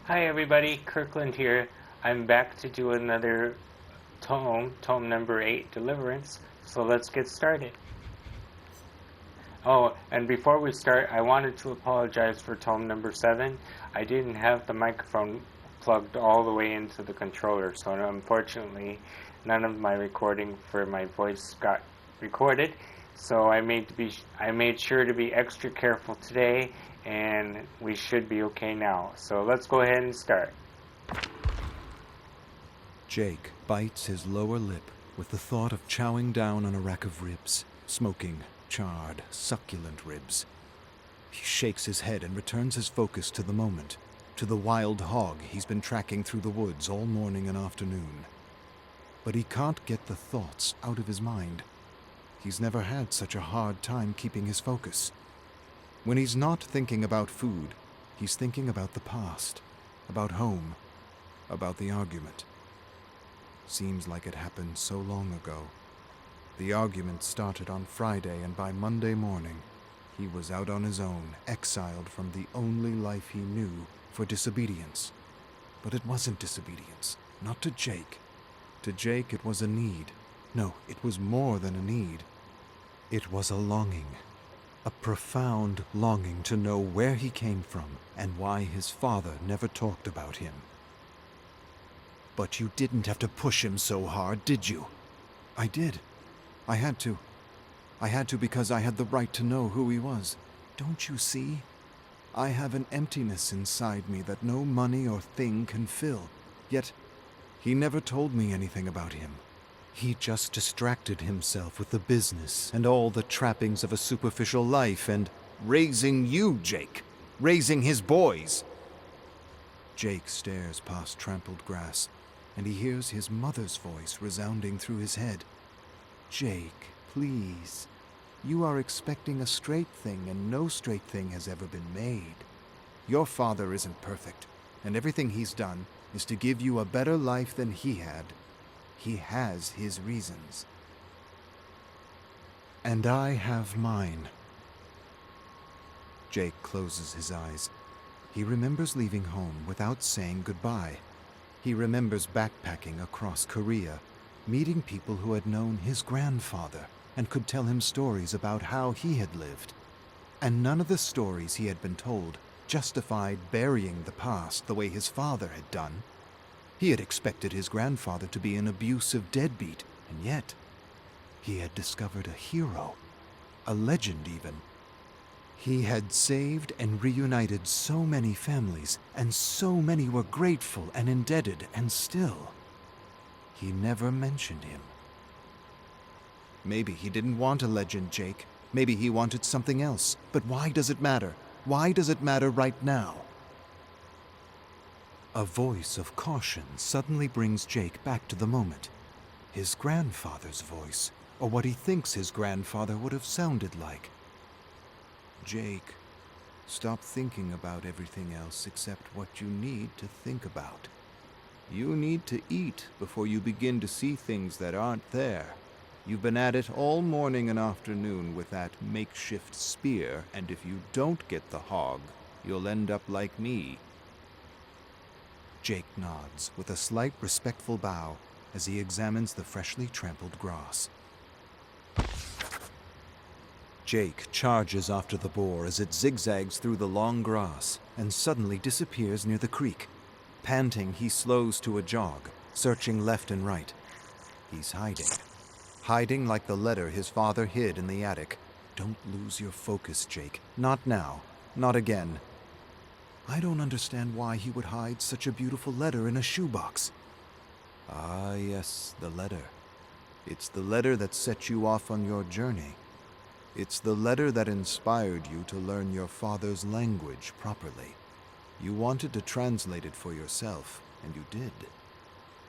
Hi everybody, Kirkland here. I'm back to do another tome number 8, Deliverance. So let's get started. Oh, and before we start, I wanted to apologize for tome number 7. I didn't have the microphone plugged all the way into the controller, so unfortunately none of my recording for my voice got recorded. So I made sure to be extra careful today, and we should be okay now. So let's go ahead and start. Jake bites his lower lip with the thought of chowing down on a rack of ribs, smoking, charred, succulent ribs. He shakes his head and returns his focus to the moment, to the wild hog he's been tracking through the woods all morning and afternoon. But he can't get the thoughts out of his mind. He's never had such a hard time keeping his focus. When he's not thinking about food, he's thinking about the past, about home, about the argument. Seems like it happened so long ago. The argument started on Friday, and by Monday morning, he was out on his own, exiled from the only life he knew, for disobedience. But it wasn't disobedience, not to Jake. To Jake, it was a need. No, it was more than a need. It was a longing. A profound longing to know where he came from and why his father never talked about him. But you didn't have to push him so hard, did you? I did. I had to. I had to because I had the right to know who he was. Don't you see? I have an emptiness inside me that no money or thing can fill. Yet, he never told me anything about him. He just distracted himself with the business and all the trappings of a superficial life and raising you, Jake. Raising his boys. Jake stares past trampled grass, and he hears his mother's voice resounding through his head. Jake, please. You are expecting a straight thing, and no straight thing has ever been made. Your father isn't perfect, and everything he's done is to give you a better life than he had. He has his reasons. And I have mine. Jake closes his eyes. He remembers leaving home without saying goodbye. He remembers backpacking across Korea, meeting people who had known his grandfather and could tell him stories about how he had lived. And none of the stories he had been told justified burying the past the way his father had done. He had expected his grandfather to be an abusive deadbeat, and yet he had discovered a hero, a legend even. He had saved and reunited so many families, and so many were grateful and indebted, and still, he never mentioned him. Maybe he didn't want a legend, Jake. Maybe he wanted something else. But why does it matter? Why does it matter right now? A voice of caution suddenly brings Jake back to the moment. His grandfather's voice, or what he thinks his grandfather would have sounded like. Jake, stop thinking about everything else except what you need to think about. You need to eat before you begin to see things that aren't there. You've been at it all morning and afternoon with that makeshift spear, and if you don't get the hog, you'll end up like me. Jake nods with a slight respectful bow as he examines the freshly trampled grass. Jake charges after the boar as it zigzags through the long grass and suddenly disappears near the creek. Panting, he slows to a jog, searching left and right. He's hiding. Hiding like the letter his father hid in the attic. Don't lose your focus, Jake. Not now. Not again. I don't understand why he would hide such a beautiful letter in a shoebox. Ah, yes, the letter. It's the letter that set you off on your journey. It's the letter that inspired you to learn your father's language properly. You wanted to translate it for yourself, and you did.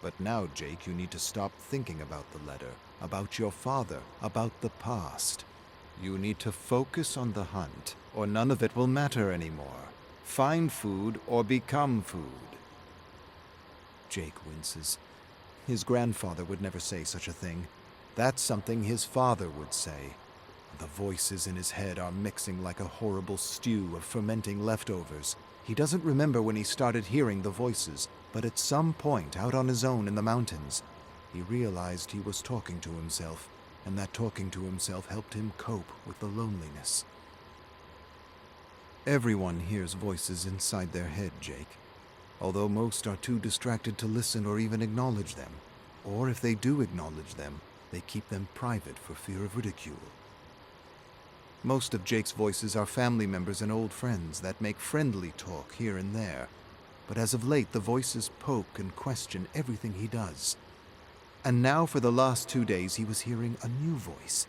But now, Jake, you need to stop thinking about the letter, about your father, about the past. You need to focus on the hunt, or none of it will matter anymore. Find food or become food. Jake winces. His grandfather would never say such a thing. That's something his father would say. The voices in his head are mixing like a horrible stew of fermenting leftovers. He doesn't remember when he started hearing the voices, but at some point out on his own in the mountains, he realized he was talking to himself, and that talking to himself helped him cope with the loneliness. Everyone hears voices inside their head, Jake, although most are too distracted to listen or even acknowledge them, or if they do acknowledge them, they keep them private for fear of ridicule. Most of Jake's voices are family members and old friends that make friendly talk here and there, but as of late the voices poke and question everything he does. And now for the last 2 days he was hearing a new voice,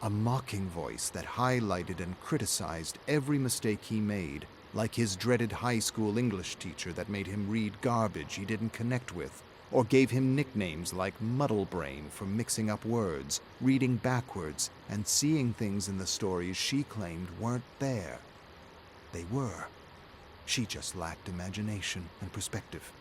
a mocking voice that highlighted and criticized every mistake he made, like his dreaded high school English teacher that made him read garbage he didn't connect with, or gave him nicknames like Muddle Brain for mixing up words, reading backwards, and seeing things in the stories she claimed weren't there. They were. She just lacked imagination and perspective.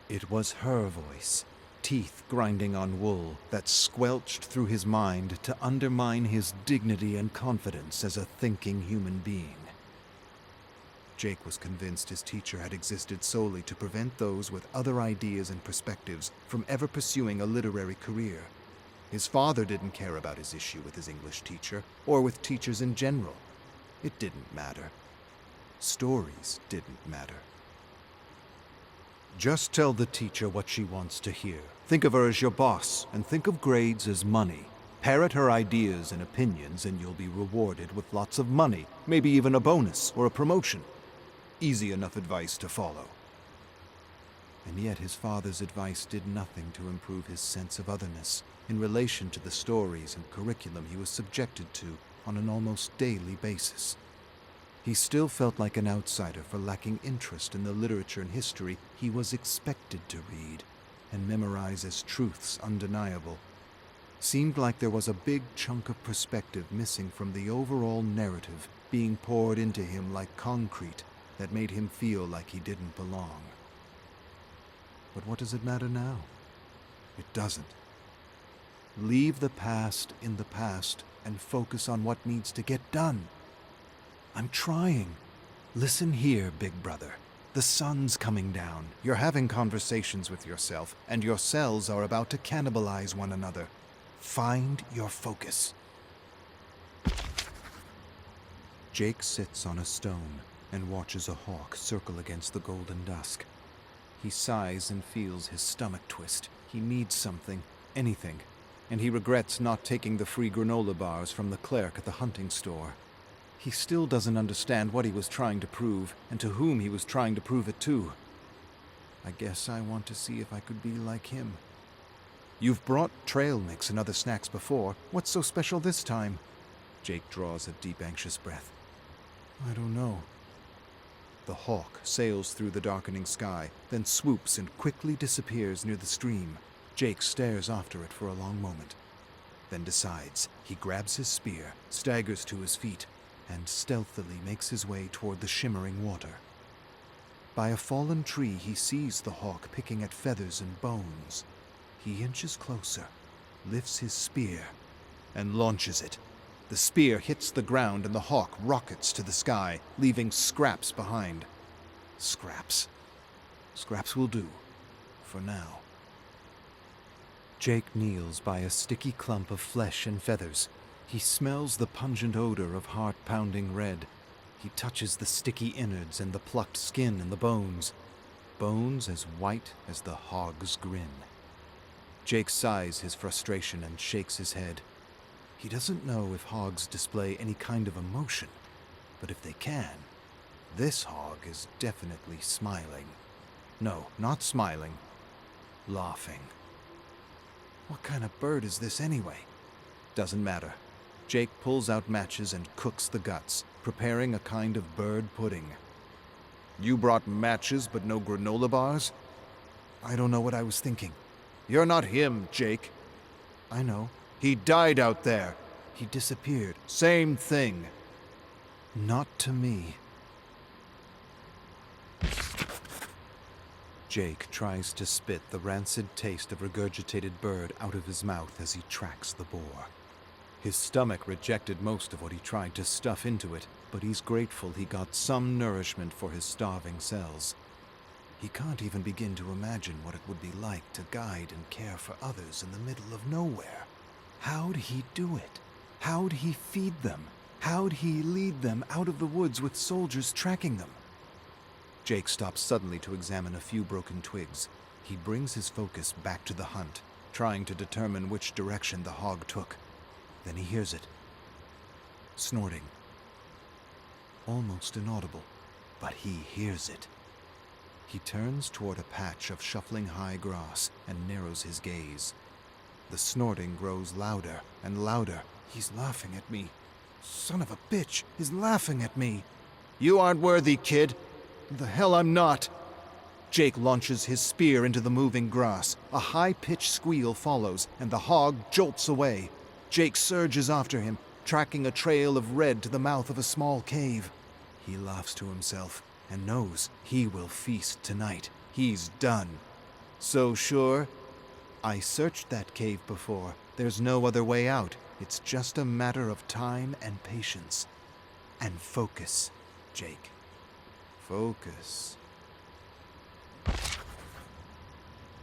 It was her voice, teeth grinding on wool, that squelched through his mind to undermine his dignity and confidence as a thinking human being. Jake was convinced his teacher had existed solely to prevent those with other ideas and perspectives from ever pursuing a literary career. His father didn't care about his issue with his English teacher, or with teachers in general. It didn't matter. Stories didn't matter. Just tell the teacher what she wants to hear. Think of her as your boss, and think of grades as money. Parrot her ideas and opinions, and you'll be rewarded with lots of money, maybe even a bonus or a promotion. Easy enough advice to follow. And yet his father's advice did nothing to improve his sense of otherness in relation to the stories and curriculum he was subjected to on an almost daily basis. He still felt like an outsider for lacking interest in the literature and history he was expected to read and memorize as truths undeniable. Seemed like there was a big chunk of perspective missing from the overall narrative being poured into him like concrete that made him feel like he didn't belong. But what does it matter now? It doesn't. Leave the past in the past and focus on what needs to get done. I'm trying. Listen here, big brother. The sun's coming down. You're having conversations with yourself, and your cells are about to cannibalize one another. Find your focus. Jake sits on a stone and watches a hawk circle against the golden dusk. He sighs and feels his stomach twist. He needs something, anything, and he regrets not taking the free granola bars from the clerk at the hunting store. He still doesn't understand what he was trying to prove, and to whom he was trying to prove it to. I guess I want to see if I could be like him. You've brought trail mix and other snacks before. What's so special this time? Jake draws a deep, anxious breath. I don't know. The hawk sails through the darkening sky, then swoops and quickly disappears near the stream. Jake stares after it for a long moment, then decides. He grabs his spear, staggers to his feet, and stealthily makes his way toward the shimmering water. By a fallen tree, he sees the hawk picking at feathers and bones. He inches closer, lifts his spear, and launches it. The spear hits the ground and the hawk rockets to the sky, leaving scraps behind. Scraps. Scraps will do. For now. Jake kneels by a sticky clump of flesh and feathers. He smells the pungent odor of heart-pounding red. He touches the sticky innards and the plucked skin and the bones. Bones as white as the hog's grin. Jake sighs his frustration and shakes his head. He doesn't know if hogs display any kind of emotion, but if they can, this hog is definitely smiling. No, not smiling. Laughing. What kind of bird is this anyway? Doesn't matter. Jake pulls out matches and cooks the guts, preparing a kind of bird pudding. You brought matches but no granola bars? I don't know what I was thinking. You're not him, Jake. I know. He died out there. He disappeared. Same thing. Not to me. Jake tries to spit the rancid taste of regurgitated bird out of his mouth as he tracks the boar. His stomach rejected most of what he tried to stuff into it, but he's grateful he got some nourishment for his starving cells. He can't even begin to imagine what it would be like to guide and care for others in the middle of nowhere. How'd he do it? How'd he feed them? How'd he lead them out of the woods with soldiers tracking them? Jake stops suddenly to examine a few broken twigs. He brings his focus back to the hunt, trying to determine which direction the hog took. Then he hears it. Snorting. Almost inaudible, but he hears it. He turns toward a patch of shuffling high grass and narrows his gaze. The snorting grows louder and louder. He's laughing at me. Son of a bitch is laughing at me. You aren't worthy, kid. The hell I'm not. Jake launches his spear into the moving grass. A high-pitched squeal follows, and the hog jolts away. Jake surges after him, tracking a trail of red to the mouth of a small cave. He laughs to himself and knows he will feast tonight. He's done. So sure? I searched that cave before. There's no other way out. It's just a matter of time and patience. And focus, Jake. Focus.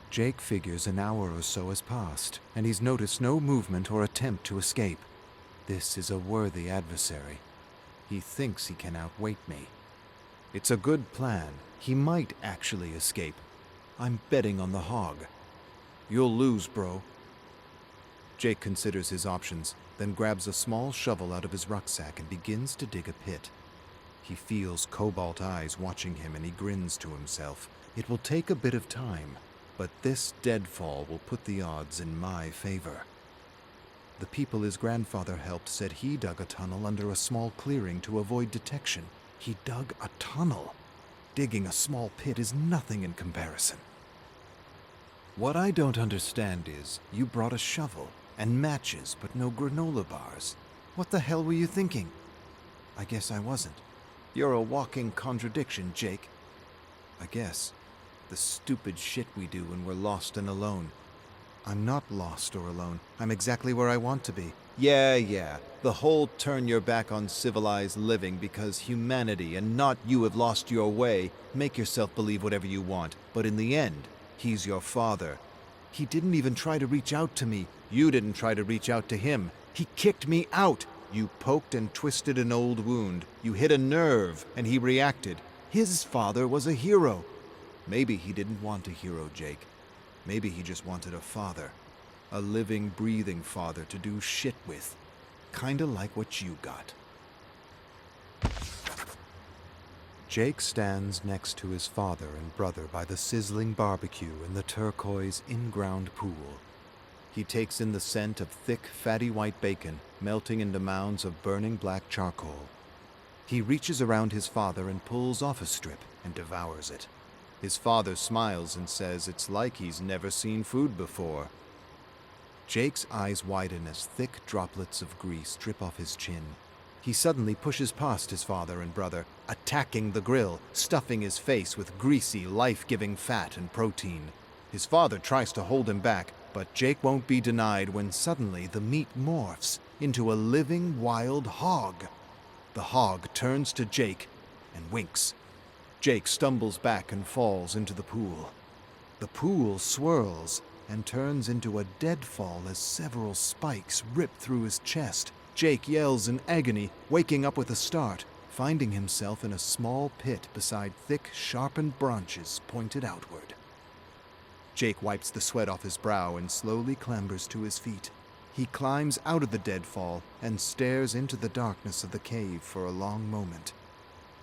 Jake figures an hour or so has passed, and he's noticed no movement or attempt to escape. This is a worthy adversary. He thinks he can outweight me. It's a good plan. He might actually escape. I'm betting on the hog. You'll lose, bro. Jake considers his options, then grabs a small shovel out of his rucksack and begins to dig a pit. He feels cobalt eyes watching him and he grins to himself. It will take a bit of time, but this deadfall will put the odds in my favor. The people his grandfather helped said he dug a tunnel under a small clearing to avoid detection. He dug a tunnel. Digging a small pit is nothing in comparison. What I don't understand is, you brought a shovel and matches, but no granola bars. What the hell were you thinking? I guess I wasn't. You're a walking contradiction, Jake. I guess. The stupid shit we do when we're lost and alone. I'm not lost or alone. I'm exactly where I want to be. Yeah. The whole turn your back on civilized living because humanity and not you have lost your way. Make yourself believe whatever you want. But in the end, he's your father. He didn't even try to reach out to me. You didn't try to reach out to him. He kicked me out. You poked and twisted an old wound. You hit a nerve, and he reacted. His father was a hero. Maybe he didn't want a hero, Jake. Maybe he just wanted a father. A living, breathing father to do shit with. Kinda like what you got. Jake stands next to his father and brother by the sizzling barbecue in the turquoise in-ground pool. He takes in the scent of thick, fatty white bacon melting into mounds of burning black charcoal. He reaches around his father and pulls off a strip and devours it. His father smiles and says it's like he's never seen food before. Jake's eyes widen as thick droplets of grease drip off his chin. He suddenly pushes past his father and brother, attacking the grill, stuffing his face with greasy, life-giving fat and protein. His father tries to hold him back, but Jake won't be denied when suddenly the meat morphs into a living wild hog. The hog turns to Jake and winks. Jake stumbles back and falls into the pool. The pool swirls and turns into a deadfall as several spikes rip through his chest. Jake yells in agony, waking up with a start, finding himself in a small pit beside thick, sharpened branches pointed outward. Jake wipes the sweat off his brow and slowly clambers to his feet. He climbs out of the deadfall and stares into the darkness of the cave for a long moment.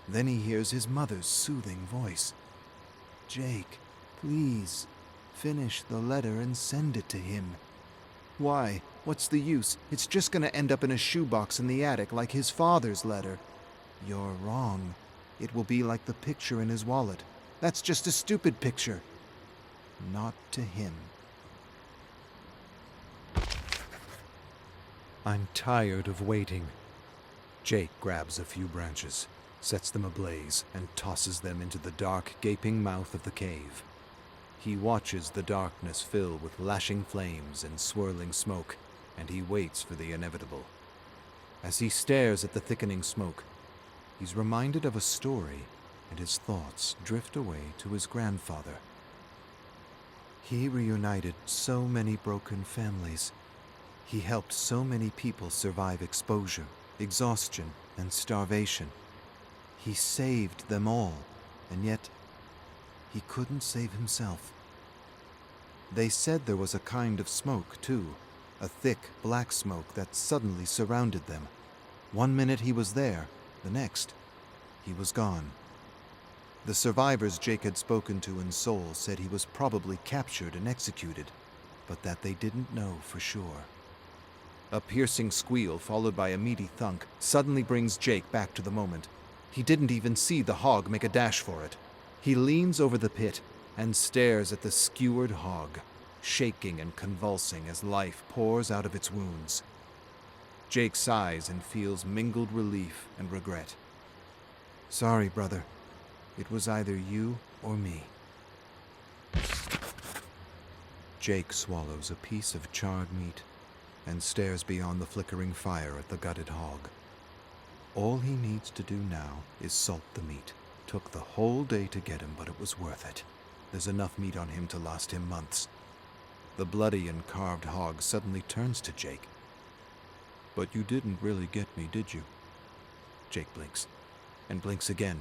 Then he hears his mother's soothing voice. "Jake, please, finish the letter and send it to him." "Why? What's the use? It's just gonna end up in a shoebox in the attic like his father's letter." "You're wrong. It will be like the picture in his wallet. That's just a stupid picture." "Not to him." I'm tired of waiting. Jake grabs a few branches, sets them ablaze, and tosses them into the dark, gaping mouth of the cave. He watches the darkness fill with lashing flames and swirling smoke, and he waits for the inevitable. As he stares at the thickening smoke, he's reminded of a story, and his thoughts drift away to his grandfather. He reunited so many broken families. He helped so many people survive exposure, exhaustion, and starvation. He saved them all, and yet he couldn't save himself. They said there was a kind of smoke, too, a thick black smoke that suddenly surrounded them. One minute he was there, the next, he was gone. The survivors Jake had spoken to in Seoul said he was probably captured and executed, but that they didn't know for sure. A piercing squeal followed by a meaty thunk suddenly brings Jake back to the moment. He didn't even see the hog make a dash for it. He leans over the pit and stares at the skewered hog, shaking and convulsing as life pours out of its wounds. Jake sighs and feels mingled relief and regret. Sorry, brother. It was either you or me. Jake swallows a piece of charred meat and stares beyond the flickering fire at the gutted hog. All he needs to do now is salt the meat. Took the whole day to get him, but it was worth it. There's enough meat on him to last him months. The bloody and carved hog suddenly turns to Jake. But you didn't really get me, did you? Jake blinks, and blinks again.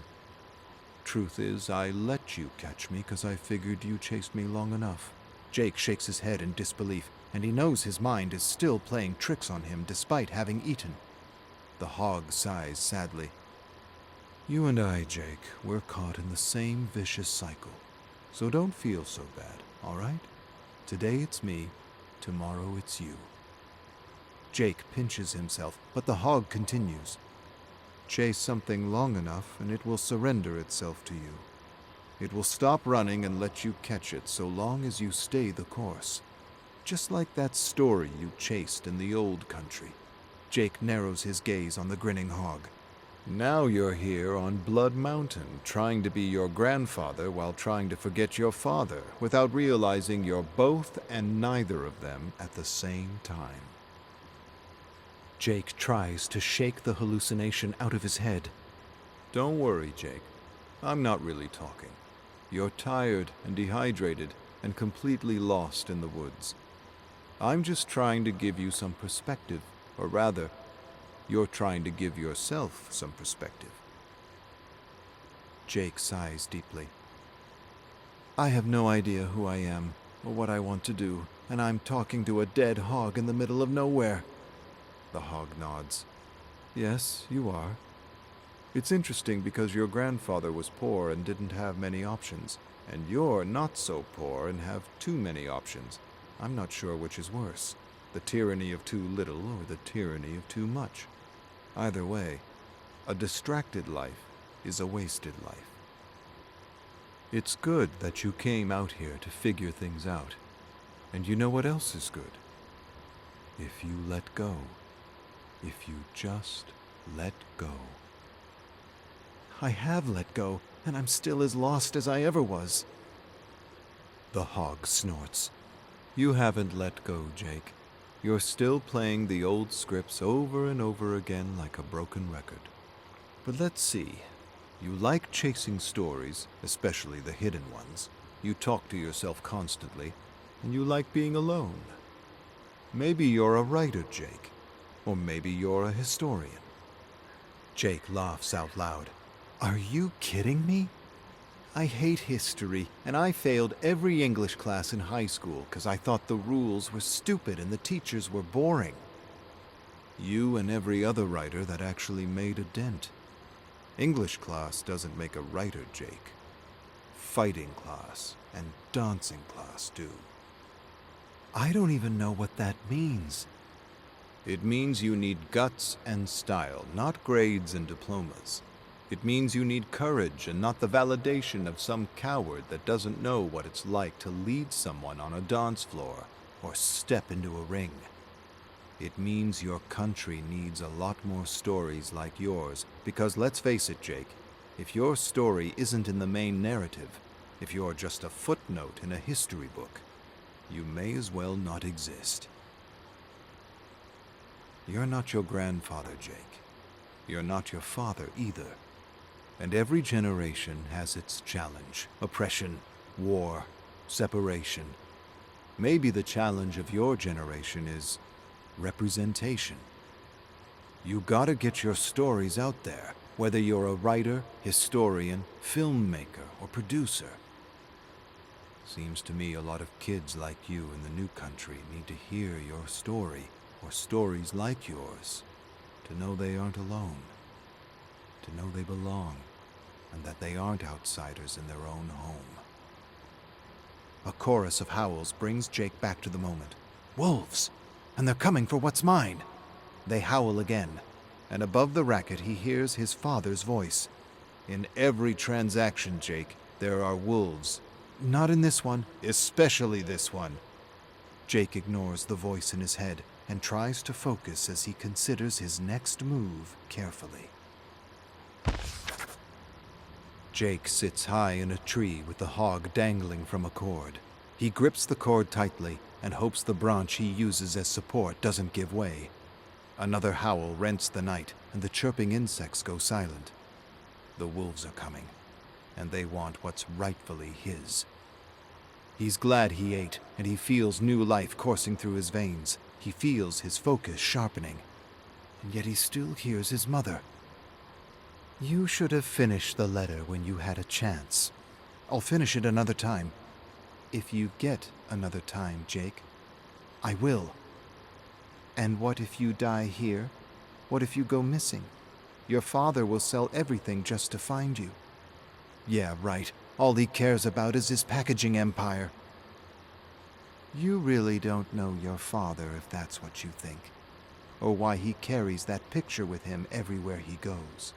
Truth is, I let you catch me because I figured you chased me long enough. Jake shakes his head in disbelief, and he knows his mind is still playing tricks on him despite having eaten. The hog sighs sadly. You and I, Jake, we're caught in the same vicious cycle. So don't feel so bad, all right? Today it's me, tomorrow it's you. Jake pinches himself, but the hog continues. Chase something long enough and it will surrender itself to you. It will stop running and let you catch it so long as you stay the course. Just like that story you chased in the old country. Jake narrows his gaze on the grinning hog. Now you're here on Blood Mountain, trying to be your grandfather while trying to forget your father, without realizing you're both and neither of them at the same time. Jake tries to shake the hallucination out of his head. Don't worry, Jake. I'm not really talking. You're tired and dehydrated and completely lost in the woods. I'm just trying to give you some perspective, or rather, you're trying to give yourself some perspective. Jake sighs deeply. I have no idea who I am or what I want to do, and I'm talking to a dead hog in the middle of nowhere. The hog nods. Yes, you are. It's interesting because your grandfather was poor and didn't have many options, and you're not so poor and have too many options. I'm not sure which is worse, the tyranny of too little or the tyranny of too much. Either way, a distracted life is a wasted life. It's good that you came out here to figure things out. And you know what else is good? If you let go. If you just let go. I have let go, and I'm still as lost as I ever was. The hog snorts. You haven't let go, Jake. You're still playing the old scripts over and over again like a broken record. But let's see. You like chasing stories, especially the hidden ones. You talk to yourself constantly, and you like being alone. Maybe you're a writer, Jake. Or maybe you're a historian. Jake laughs out loud. Are you kidding me? I hate history, and I failed every English class in high school because I thought the rules were stupid and the teachers were boring. You and every other writer that actually made a dent. English class doesn't make a writer, Jake. Fighting class and dancing class do. I don't even know what that means. It means you need guts and style, not grades and diplomas. It means you need courage and not the validation of some coward that doesn't know what it's like to lead someone on a dance floor or step into a ring. It means your country needs a lot more stories like yours because let's face it, Jake, if your story isn't in the main narrative, if you're just a footnote in a history book, you may as well not exist. You're not your grandfather, Jake. You're not your father either. And every generation has its challenge. Oppression, war, separation. Maybe the challenge of your generation is representation. You gotta get your stories out there, whether you're a writer, historian, filmmaker, or producer. Seems to me a lot of kids like you in the new country need to hear your story, or stories like yours, to know they aren't alone, to know they belong, and that they aren't outsiders in their own home. A chorus of howls brings Jake back to the moment. Wolves! And they're coming for what's mine! They howl again, and above the racket he hears his father's voice. In every transaction, Jake, there are wolves. Not in this one, especially this one. Jake ignores the voice in his head and tries to focus as he considers his next move carefully. Jake sits high in a tree with the hog dangling from a cord. He grips the cord tightly and hopes the branch he uses as support doesn't give way. Another howl rents the night, and the chirping insects go silent. The wolves are coming, and they want what's rightfully his. He's glad he ate, and he feels new life coursing through his veins. He feels his focus sharpening, and yet he still hears his mother. You should have finished the letter when you had a chance. I'll finish it another time. If you get another time, Jake, I will. And what if you die here? What if you go missing? Your father will sell everything just to find you. Yeah, right. All he cares about is his packaging empire. You really don't know your father if that's what you think, or why he carries that picture with him everywhere he goes.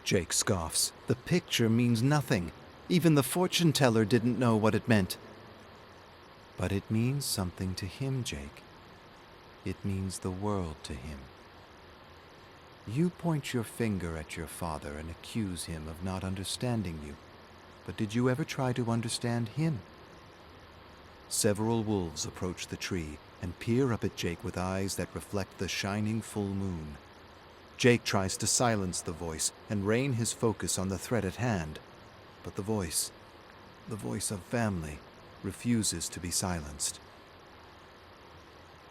Jake scoffs. The picture means nothing. Even the fortune teller didn't know what it meant. But it means something to him, Jake. It means the world to him. You point your finger at your father and accuse him of not understanding you. But did you ever try to understand him? Several wolves approach the tree and peer up at Jake with eyes that reflect the shining full moon. Jake tries to silence the voice and rein his focus on the threat at hand. But the voice of family, refuses to be silenced.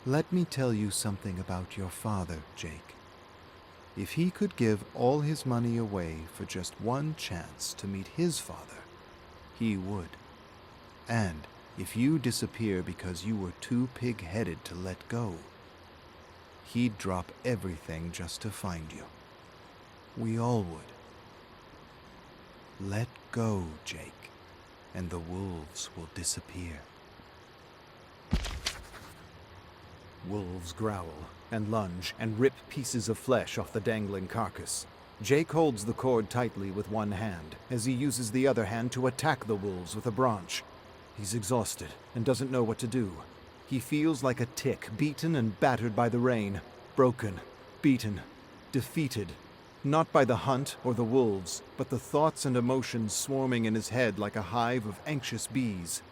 Let me tell you something about your father, Jake. If he could give all his money away for just one chance to meet his father, he would. And if you disappear because you were too pig-headed to let go, he'd drop everything just to find you. We all would. Let go, Jake, and the wolves will disappear. Wolves growl and lunge and rip pieces of flesh off the dangling carcass. Jake holds the cord tightly with one hand as he uses the other hand to attack the wolves with a branch. He's exhausted and doesn't know what to do. He feels like a tick, beaten and battered by the rain. Broken, beaten, defeated. Not by the hunt or the wolves, but the thoughts and emotions swarming in his head like a hive of anxious bees.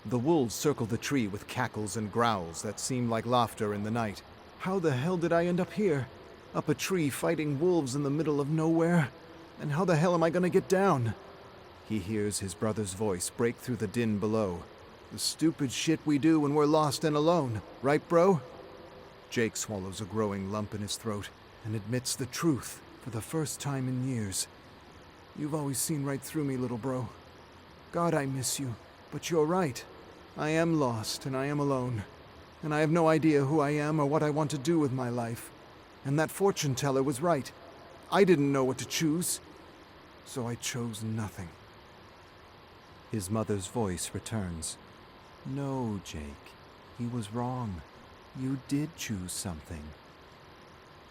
The wolves circle the tree with cackles and growls that seem like laughter in the night. How the hell did I end up here? Up a tree fighting wolves in the middle of nowhere? And how the hell am I gonna get down? He hears his brother's voice break through the din below. The stupid shit we do when we're lost and alone. Right, bro? Jake swallows a growing lump in his throat and admits the truth for the first time in years. You've always seen right through me, little bro. God, I miss you. But you're right. I am lost and I am alone. And I have no idea who I am or what I want to do with my life. And that fortune teller was right. I didn't know what to choose. So I chose nothing. His mother's voice returns. No, Jake. He was wrong. You did choose something.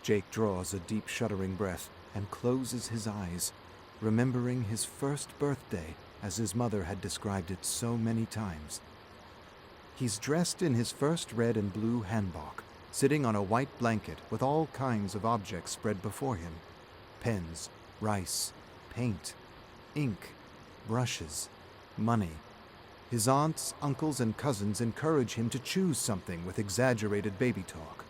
Jake draws a deep shuddering breath and closes his eyes, remembering his first birthday as his mother had described it so many times. He's dressed in his first red and blue hanbok, sitting on a white blanket with all kinds of objects spread before him. Pens, rice, paint, ink, brushes, money. His aunts, uncles, and cousins encourage him to choose something with exaggerated baby talk.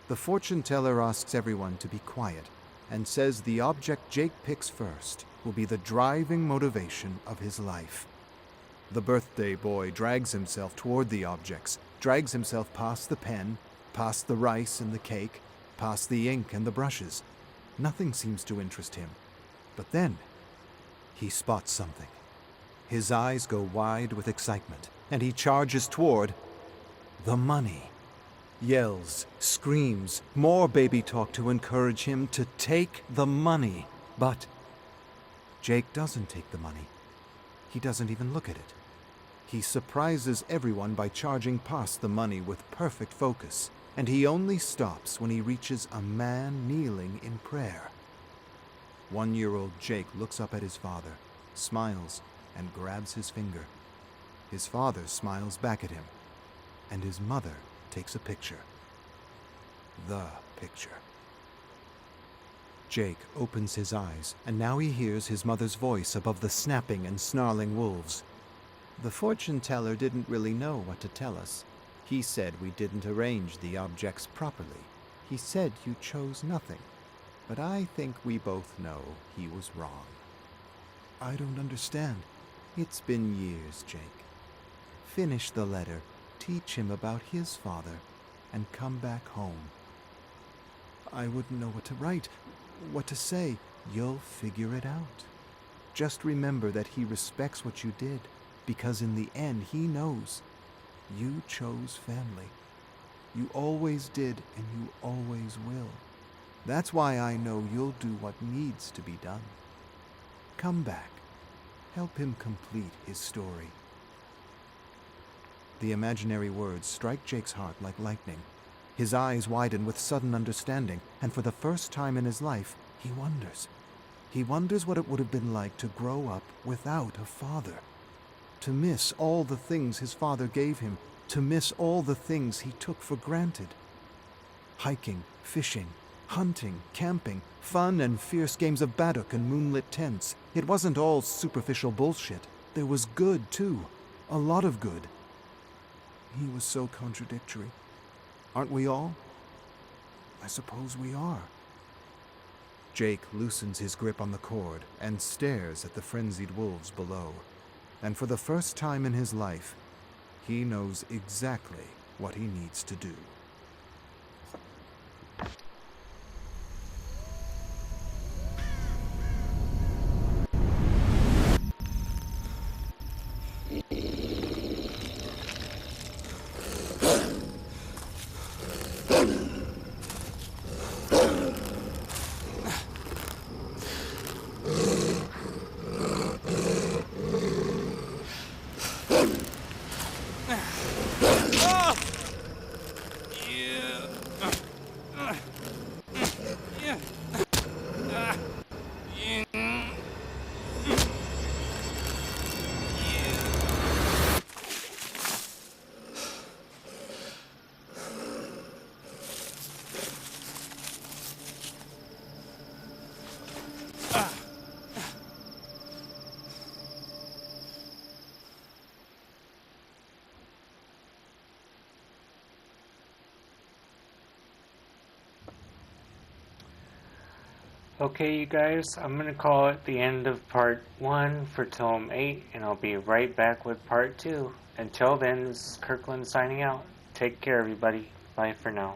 The fortune teller asks everyone to be quiet, and says the object Jake picks first will be the driving motivation of his life. The birthday boy drags himself toward the objects, drags himself past the pen, past the rice and the cake, past the ink and the brushes. Nothing seems to interest him. But then, he spots something. His eyes go wide with excitement, and he charges toward the money. Yells, screams, more baby talk to encourage him to take the money. But Jake doesn't take the money. He doesn't even look at it. He surprises everyone by charging past the money with perfect focus, and he only stops when he reaches a man kneeling in prayer. 1-year-old Jake looks up at his father, smiles, and grabs his finger. His father smiles back at him, and his mother takes a picture. The picture. Jake opens his eyes, and now he hears his mother's voice above the snapping and snarling wolves. The fortune teller didn't really know what to tell us. He said we didn't arrange the objects properly. He said you chose nothing. But I think we both know he was wrong. I don't understand. It's been years, Jake. Finish the letter, teach him about his father, and come back home. I wouldn't know what to write, what to say. You'll figure it out. Just remember that he respects what you did, because in the end he knows you chose family. You always did, and you always will. That's why I know you'll do what needs to be done. Come back. Help him complete his story. The imaginary words strike Jake's heart like lightning. His eyes widen with sudden understanding, and for the first time in his life, he wonders. He wonders what it would have been like to grow up without a father. To miss all the things his father gave him, to miss all the things he took for granted. Hiking, fishing, hunting, camping, fun and fierce games of baduk and moonlit tents. It wasn't all superficial bullshit. There was good, too. A lot of good. He was so contradictory. Aren't we all? I suppose we are. Jake loosens his grip on the cord and stares at the frenzied wolves below. And for the first time in his life, he knows exactly what he needs to do. Okay, you guys, I'm going to call it the end of part 1 for Tome 8, and I'll be right back with part 2. Until then, this is Kirkland signing out. Take care, everybody. Bye for now.